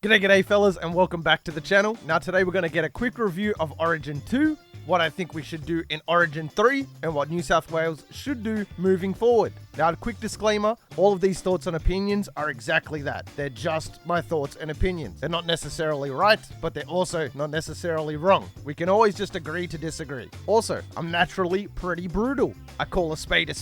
G'day fellas, and welcome back to the channel. Now today we're going to get a quick review of Origin 2, what I think we should do in Origin 3, and what New South Wales should do moving forward. Now a quick disclaimer, all of these thoughts and opinions are exactly that. They're just my thoughts and opinions. They're not necessarily right, but they're also not necessarily wrong. We can always just agree to disagree. Also, I'm naturally pretty brutal. I call a spade,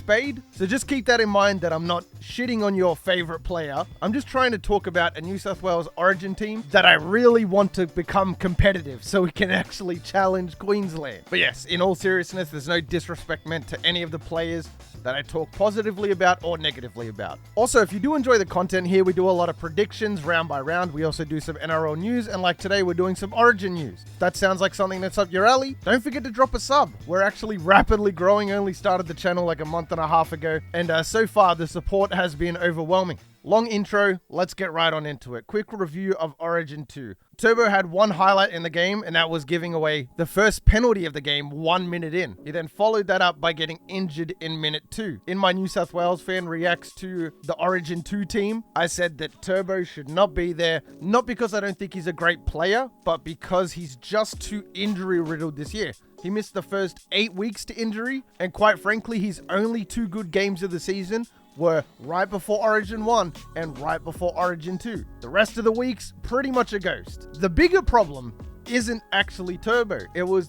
so just keep that in mind that I'm not shitting on your favorite player. I'm just trying to talk about a New South Wales Origin team that I really want to become competitive so we can actually challenge Queensland. But yes, in all seriousness, there's no disrespect meant to any of the players that I talk positively about or negatively about. Also, if you do enjoy the content here, we do a lot of predictions round by round. We also do some NRL news, and like today, we're doing some Origin news. If that sounds like something that's up your alley, don't forget to drop a sub. We're actually rapidly growing, only started the channel like a month and a half ago, and so far the support has been overwhelming. Long intro, let's get right on into it. Quick review of Origin 2. Turbo had one highlight in the game, and that was giving away the first penalty of the game 1 minute in. He then followed that up by getting injured in minute 2. In my New South Wales fan reacts to the Origin 2 team, I said that Turbo should not be there, not because I don't think he's a great player, but because he's just too injury riddled this year. He missed the first 8 weeks to injury, and quite frankly, his only 2 good games of the season were right before Origin 1 and right before Origin 2. The rest of the weeks, pretty much a ghost. The bigger problem isn't actually Turbo. It was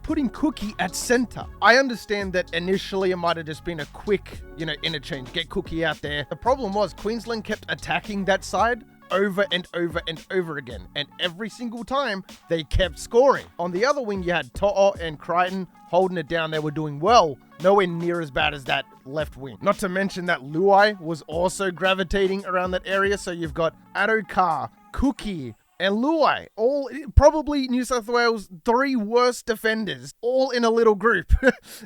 putting Cookie at center. I understand that initially it might have just been a quick, interchange, get Cookie out there. The problem was Queensland kept attacking that side over and over and over again, and every single time they kept scoring. On the other wing, you had To'o and Crichton holding it down. They were doing well, nowhere near as bad as that left wing. Not to mention that Luai was also gravitating around that area, so you've got Addo-Carr, Cookie, and Luai, all probably New South Wales' 3 worst defenders, all in a little group.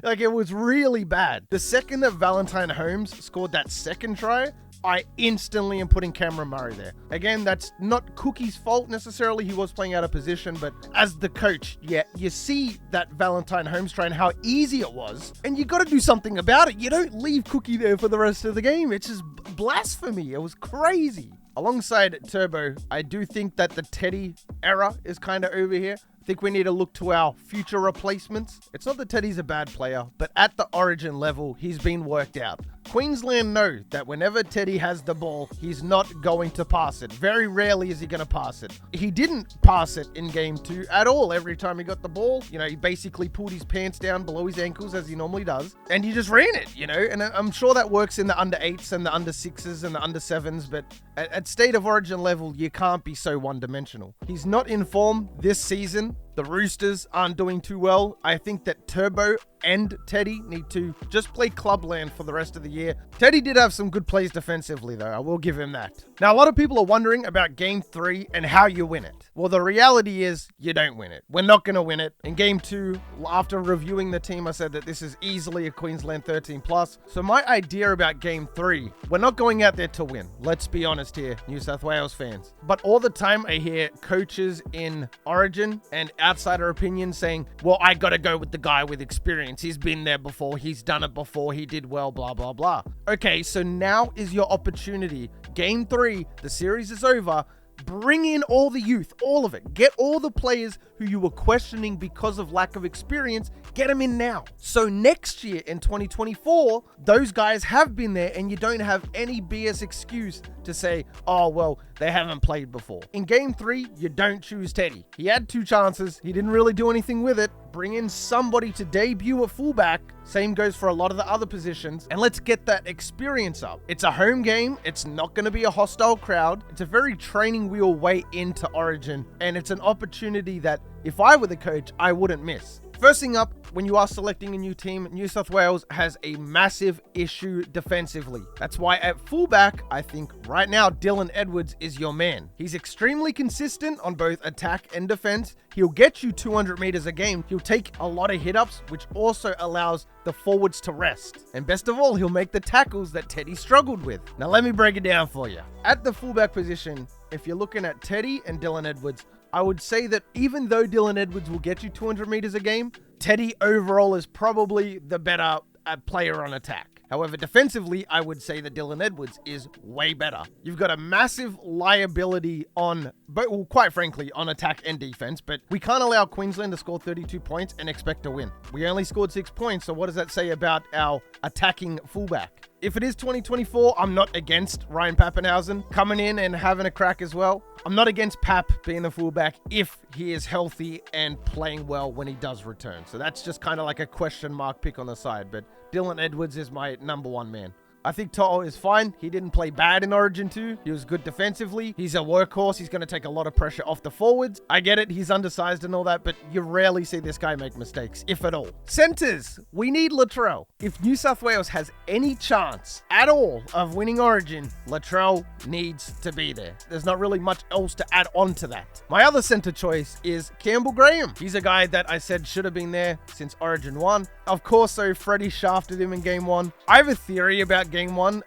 Like, it was really bad. The second that Valentine Holmes scored that second try, I instantly am putting Cameron Murray there. Again, that's not Cookie's fault necessarily. He was playing out of position, but as the coach, yeah, you see that Valentine Holmes try and how easy it was, and you got to do something about it. You don't leave Cookie there for the rest of the game. It's just blasphemy. It was crazy. Alongside Turbo, I do think that the Teddy era is kind of over here. I think we need to look to our future replacements. It's not that Teddy's a bad player, but at the Origin level, he's been worked out. Queensland know that whenever Teddy has the ball, he's not going to pass it. Very rarely is he going to pass it. He didn't pass it in game 2 at all. Every time he got the ball, he basically pulled his pants down below his ankles as he normally does, and he just ran it, and I'm sure that works in the under 8s and the under 6s and the under 7s, but at State of Origin level, you can't be so one-dimensional. He's not in form this season. The Roosters aren't doing too well. I think that Turbo and Teddy need to just play clubland for the rest of the year. Teddy did have some good plays defensively, though. I will give him that. Now, a lot of people are wondering about Game 3 and how you win it. Well, the reality is you don't win it. We're not going to win it. In Game 2, after reviewing the team, I said that this is easily a Queensland 13+. So my idea about Game 3, we're not going out there to win. Let's be honest here, New South Wales fans. But all the time I hear coaches in Origin and outsider opinions saying, well, I got to go with the guy with experience. He's been there before. He's done it before. He did well, blah, blah, blah. Okay, so now is your opportunity. Game 3, the series is over. Bring in all the youth, all of it. Get all the players who you were questioning because of lack of experience, get them in now. So next year in 2024, those guys have been there and you don't have any BS excuse to say, oh, well, they haven't played before. In Game 3, you don't choose Teddy. He had 2 chances. He didn't really do anything with it. Bring in somebody to debut at fullback. Same goes for a lot of the other positions. And let's get that experience up. It's a home game. It's not going to be a hostile crowd. It's a very training wheel way into Origin. And it's an opportunity that if I were the coach, I wouldn't miss. First thing up, when you are selecting a new team, New South Wales has a massive issue defensively. That's why at fullback, I think right now, Dylan Edwards is your man. He's extremely consistent on both attack and defense. He'll get you 200 meters a game. He'll take a lot of hit-ups, which also allows the forwards to rest. And best of all, he'll make the tackles that Teddy struggled with. Now, let me break it down for you. At the fullback position, if you're looking at Teddy and Dylan Edwards, I would say that even though Dylan Edwards will get you 200 meters a game, Teddy overall is probably the better player on attack. However, defensively, I would say that Dylan Edwards is way better. You've got a massive liability on, well, quite frankly, on attack and defense, but we can't allow Queensland to score 32 points and expect to win. We only scored 6 points, so what does that say about our attacking fullback? If it is 2024, I'm not against Ryan Pappenhausen coming in and having a crack as well. I'm not against Pap being the fullback if he is healthy and playing well when he does return. So that's just kind of like a question mark pick on the side. But Dylan Edwards is my number one man. I think To'o is fine. He didn't play bad in Origin 2. He was good defensively. He's a workhorse. He's going to take a lot of pressure off the forwards. I get it. He's undersized and all that, but you rarely see this guy make mistakes, if at all. Centers. We need Latrell. If New South Wales has any chance at all of winning Origin, Latrell needs to be there. There's not really much else to add on to that. My other center choice is Campbell Graham. He's a guy that I said should have been there since Origin 1. Of course, so Freddie shafted him in Game 1. I have a theory about Game 1.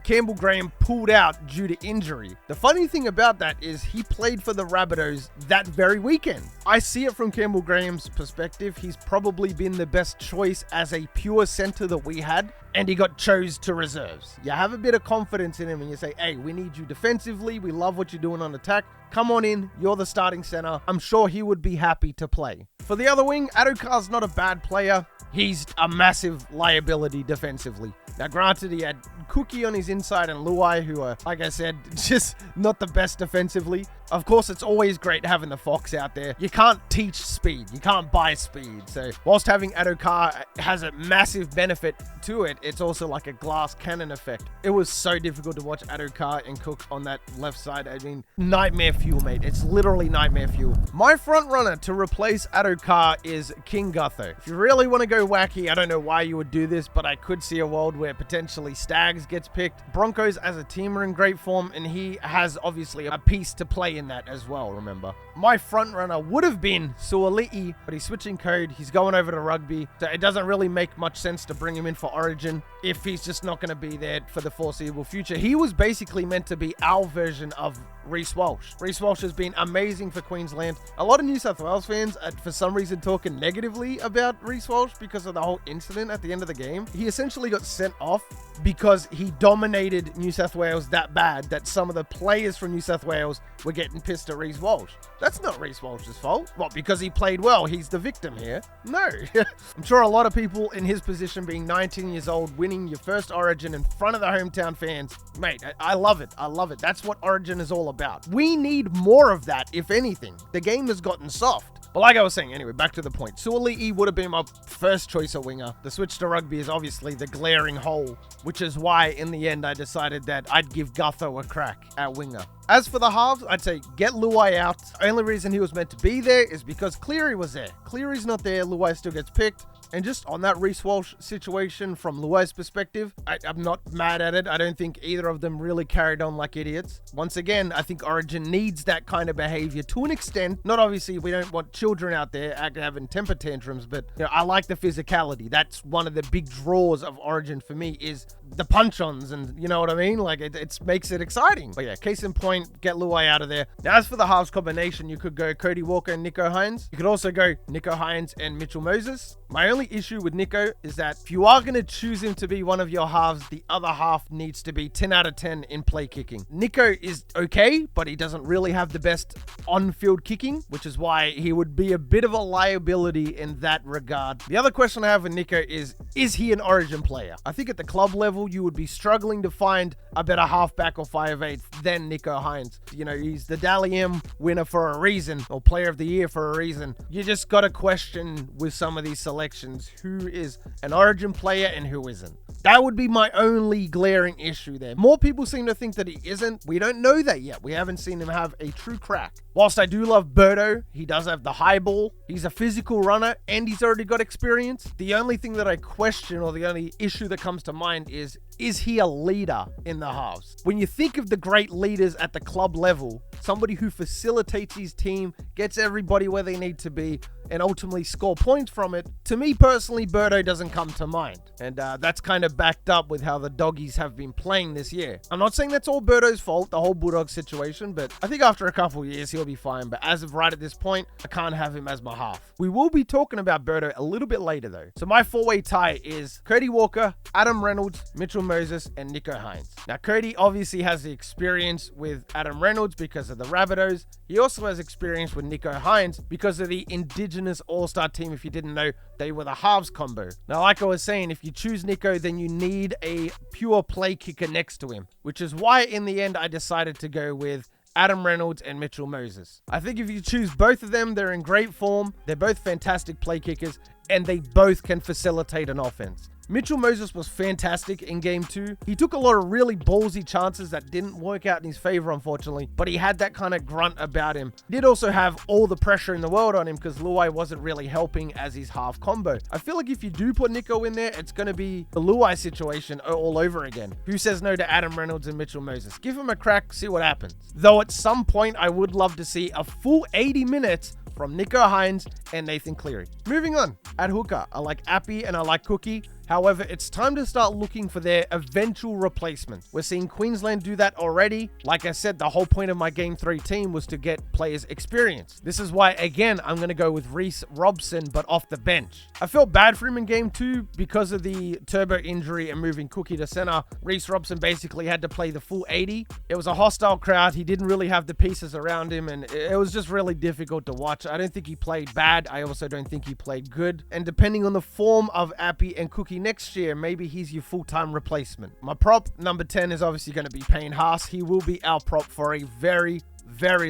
Campbell Graham pulled out due to injury. The funny thing about that is he played for the Rabbitohs that very weekend. I see it from Campbell Graham's perspective. He's probably been the best choice as a pure center that we had, and he got chose to reserves. You have a bit of confidence in him and you say, hey, we need you defensively. We love what you're doing on attack. Come on in. You're the starting center. I'm sure he would be happy to play. For the other wing, Adokar's not a bad player. He's a massive liability defensively. Now, granted, he had Cookie on his inside and Luai, who are, like I said, just not the best defensively. Of course, it's always great having the Fox out there. You can't teach speed. You can't buy speed. So whilst having Adokar has a massive benefit to it, it's also like a glass cannon effect. It was so difficult to watch Adokar and Cook on that left side. I mean, nightmare fuel, mate. It's literally nightmare fuel. My front runner to replace Adokar is King Gutho. If you really want to go wacky, I don't know why you would do this, but I could see a world where potentially Stags gets picked. Broncos as a team are in great form, and he has obviously a piece to play in that as well, remember. My front runner would have been Suoli'i, but he's switching code. He's going over to rugby, so it doesn't really make much sense to bring him in for Origin if he's just not going to be there for the foreseeable future. He was basically meant to be our version of Reece Walsh. Reece Walsh has been amazing for Queensland. A lot of New South Wales fans are for some reason talking negatively about Reece Walsh because of the whole incident at the end of the game. He essentially got sent off because he dominated New South Wales that bad that some of the players from New South Wales were getting pissed at Reece Walsh. That's not Reece Walsh's fault. What, because he played well, he's the victim here? No. I'm sure a lot of people in his position, being 19 years old, winning your first Origin in front of the hometown fans, mate, I love it. I love it. That's what Origin is all about. We need more of that, if anything. The game has gotten soft. But like I was saying, anyway, back to the point. Suoli'i would have been my first choice of winger. The switch to rugby is obviously the glaring hole, which is why in the end I decided that I'd give Gutho a crack at winger. As for the halves, I'd say get Luai out. The only reason he was meant to be there is because Cleary was there. Cleary's not there, Luai still gets picked. And just on that Reece Walsh situation from Luai's perspective, I'm not mad at it. I don't think either of them really carried on like idiots. Once again, I think Origin needs that kind of behavior to an extent. Not obviously, we don't want children out there having temper tantrums, but you know, I like the physicality. That's one of the big draws of Origin for me is the punch-ons, and you know what I mean? Like it makes it exciting. But yeah, case in point, get Luai out of there. Now, as for the halves combination, you could go Cody Walker and Nico Hines. You could also go Nico Hines and Mitchell Moses. My only issue with Nico is that if you are going to choose him to be one of your halves, the other half needs to be 10 out of 10 in play kicking. Nico is okay, but he doesn't really have the best on-field kicking, which is why he would be a bit of a liability in that regard. The other question I have with Nico is he an Origin player? I think at the club level, you would be struggling to find a better halfback or 5'8" than Nico Hines. You know, he's the Dally M winner for a reason, or player of the year for a reason. You just got to question with some of these selections who is an Origin player and who isn't. That would be my only glaring issue there. More people seem to think that he isn't. We don't know that yet. We haven't seen him have a true crack. Whilst I do love Birdo, he does have the high ball. He's a physical runner and he's already got experience. The only thing that I question, or the only issue that comes to mind is he a leader in the halves? When you think of the great leaders at the club level, somebody who facilitates his team, gets everybody where they need to be, and ultimately score points from it, to me personally, Birdo doesn't come to mind. And that's kind of backed up with how the doggies have been playing this year. I'm not saying that's all Birdo's fault, the whole Bulldog situation, but I think after a couple of years, he'll he'll be fine. But as of right at this point, I can't have him as my half. We will be talking about Birdo a little bit later though. So my 4-way tie is Cody Walker, Adam Reynolds, Mitchell Moses, and Nico Hines. Now Cody obviously has the experience with Adam Reynolds because of the Rabbitohs. He also has experience with Nico Hines because of the Indigenous All-Star team. If you didn't know, they were the halves combo. Now, like I was saying, if you choose Nico, then you need a pure play kicker next to him, which is why in the end I decided to go with Adam Reynolds and Mitchell Moses. I think if you choose both of them, they're in great form. They're both fantastic play kickers, and they both can facilitate an offense. Mitchell Moses was fantastic in game 2. He took a lot of really ballsy chances that didn't work out in his favor, unfortunately, but he had that kind of grunt about him. He did also have all the pressure in the world on him because Luai wasn't really helping as his half combo. I feel like if you do put Nico in there, it's going to be the Luai situation all over again. Who says no to Adam Reynolds and Mitchell Moses? Give him a crack, see what happens. Though at some point, I would love to see a full 80 minutes from Nico Hines and Nathan Cleary. Moving on, at hooker, I like Appy and I like Cookie. However, it's time to start looking for their eventual replacement. We're seeing Queensland do that already. Like I said, the whole point of my Game 3 team was to get players experience. This is why, again, I'm going to go with Reece Robson, but off the bench. I felt bad for him in Game 2 because of the turbo injury and moving Cookie to center. Reece Robson basically had to play the full 80. It was a hostile crowd. He didn't really have the pieces around him, and it was just really difficult to watch. I don't think he played bad. I also don't think he played good. And depending on the form of Appy and Cookie next year, maybe he's your full-time replacement. My prop number 10 is obviously going to be Payne Haas. He will be our prop for a very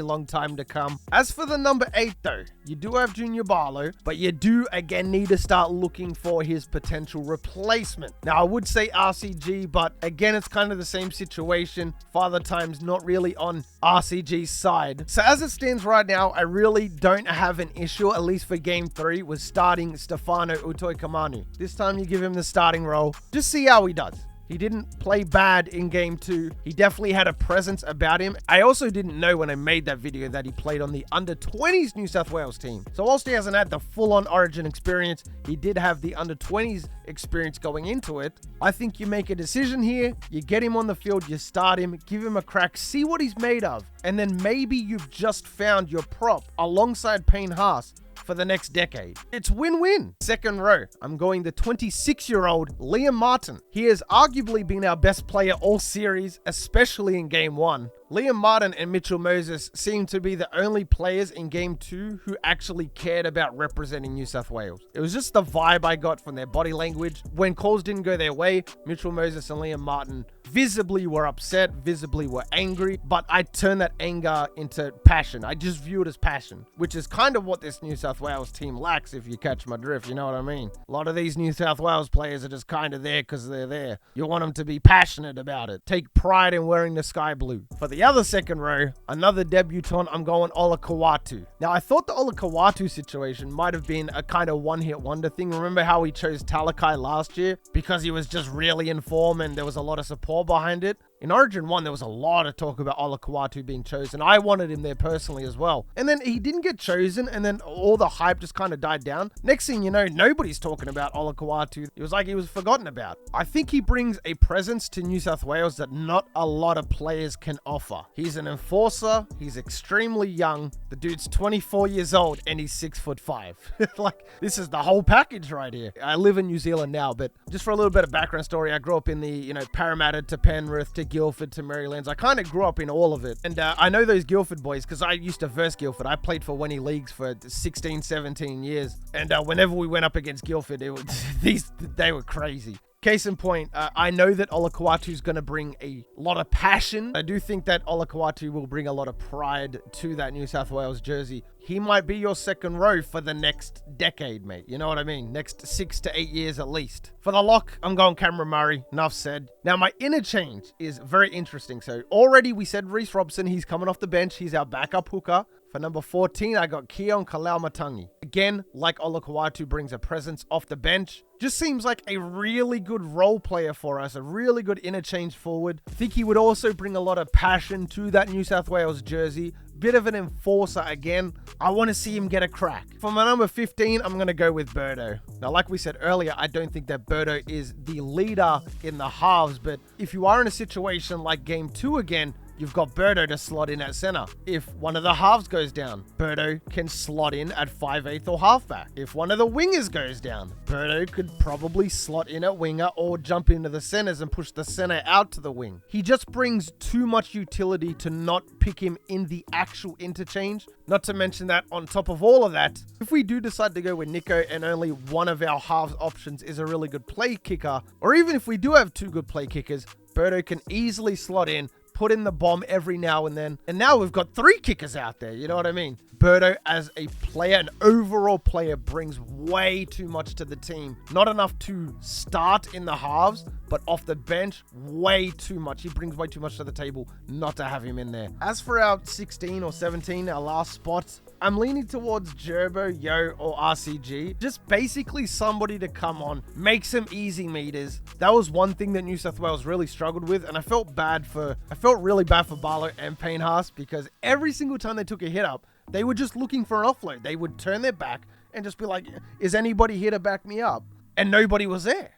long time to come. As for the number 8 though, you do have Junior Barlow, but you do again need to start looking for his potential replacement. Now I would say RCG, but again it's kind of the same situation. Father Time's not really on RCG's side. So as it stands right now, I really don't have an issue, at least for game 3, with starting Stefano Utoikamanu. This time you give him the starting role. Just see how he does. He didn't play bad in game 2. He definitely had a presence about him. I also didn't know when I made that video that he played on the under-20s New South Wales team. So whilst he hasn't had the full-on Origin experience, he did have the under-20s experience going into it. I think you make a decision here, you get him on the field, you start him, give him a crack, see what he's made of, and then maybe you've just found your prop alongside Payne Haas for the next decade. It's win-win. Second row, I'm going the 26-year-old Liam Martin. He has arguably been our best player all series, especially in game 1. Liam Martin and Mitchell Moses seem to be the only players in game 2 who actually cared about representing New South Wales. It was just the vibe I got from their body language. When calls didn't go their way, Mitchell Moses and Liam Martin visibly were upset, visibly were angry, but I turned that anger into passion. I just view it as passion, which is kind of what this New South Wales team lacks, if you catch my drift, you know what I mean? A lot of these New South Wales players are just kind of there because they're there. You want them to be passionate about it. Take pride in wearing the sky blue. For the other second row, another debutant, I'm going Ola Kawatu. Now, I thought the Ola Kawatu situation might have been a kind of one-hit wonder thing. Remember how he chose Talakai last year? Because he was just really in form and there was a lot of support behind it. In Origin 1, there was a lot of talk about Ola Kawatu being chosen. I wanted him there personally as well. And then he didn't get chosen, and then all the hype just kind of died down. Next thing you know, nobody's talking about Ola Kawatu. It was like he was forgotten about. I think he brings a presence to New South Wales that not a lot of players can offer. He's an enforcer. He's extremely young. The dude's 24 years old, and he's 6'5". Like, this is the whole package right here. I live in New Zealand now, but just for a little bit of background story, I grew up in the, Parramatta to Penrith to Guildford to Marylands. I kind of grew up in all of it. And I know those Guildford boys because I used to verse Guildford. I played for Wenny Leagues for 16, 17 years. And whenever we went up against Guildford, they were crazy. Case in point, I know that Ola Kawatu is going to bring a lot of passion. I do think that Ola Kawatu will bring a lot of pride to that New South Wales jersey. He might be your second row for the next decade, mate. You know what I mean? Next 6 to 8 years at least. For the lock, I'm going Cameron Murray. Enough said. Now, my interchange is very interesting. So already we said Reece Robson. He's coming off the bench. He's our backup hooker. For number 14, I got Keon Kalaumatangi. Again, like Ola Kawatu brings a presence off the bench. Just seems like a really good role player for us, a really good interchange forward. I think he would also bring a lot of passion to that New South Wales jersey. Bit of an enforcer again. I want to see him get a crack. For my number 15, I'm going to go with Birdo. Now, like we said earlier, I don't think that Birdo is the leader in the halves, but if you are in a situation like game 2 again, you've got Birdo to slot in at center. If one of the halves goes down, Birdo can slot in at 5/8 or halfback. If one of the wingers goes down, Birdo could probably slot in at winger or jump into the centers and push the center out to the wing. He just brings too much utility to not pick him in the actual interchange. Not to mention that on top of all of that, if we do decide to go with Nico and only one of our halves options is a really good play kicker, or even if we do have two good play kickers, Birdo can easily slot in, put in the bomb every now and then, and now we've got 3 kickers out there, you know what I mean? Birdo as a player, an overall player, brings way too much to the team. Not enough to start in the halves, but off the bench, way too much. He brings way too much to the table not to have him in there. As for our 16 or 17, our last spot, I'm leaning towards Gerbo, Yo, or RCG. Just basically somebody to come on, make some easy meters. That was one thing that New South Wales really struggled with, and I felt really bad for Barlow and Payne Haas because every single time they took a hit up, they were just looking for an offload. They would turn their back and just be like, is anybody here to back me up? And nobody was there.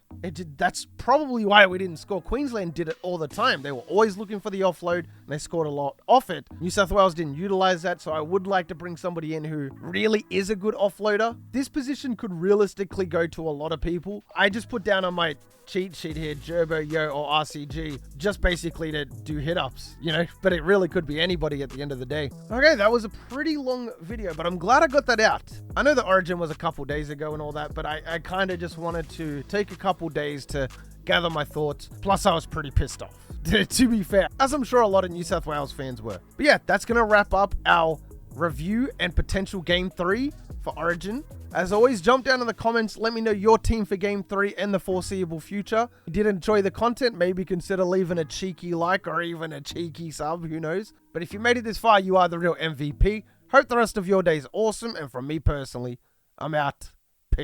That's probably why we didn't score. Queensland did it all the time. They were always looking for the offload, and they scored a lot off it. New South Wales didn't utilize that, so I would like to bring somebody in who really is a good offloader. This position could realistically go to a lot of people. I just put down on my cheat sheet here, Gerbo, Yo, or RCG, just basically to do hit-ups, you know, but it really could be anybody at the end of the day. Okay, that was a pretty long video, but I'm glad I got that out. I know the Origin was a couple days ago and all that, but I kind of just wanted to take a couple days to gather my thoughts. Plus, I was pretty pissed off, to be fair, as I'm sure a lot of New South Wales fans were. But yeah, that's going to wrap up our review and potential Game 3 for Origin. As always, jump down in the comments, let me know your team for Game 3 and the foreseeable future. If you did enjoy the content, maybe consider leaving a cheeky like or even a cheeky sub, who knows. But if you made it this far, you are the real MVP. Hope the rest of your day is awesome, and from me personally, I'm out.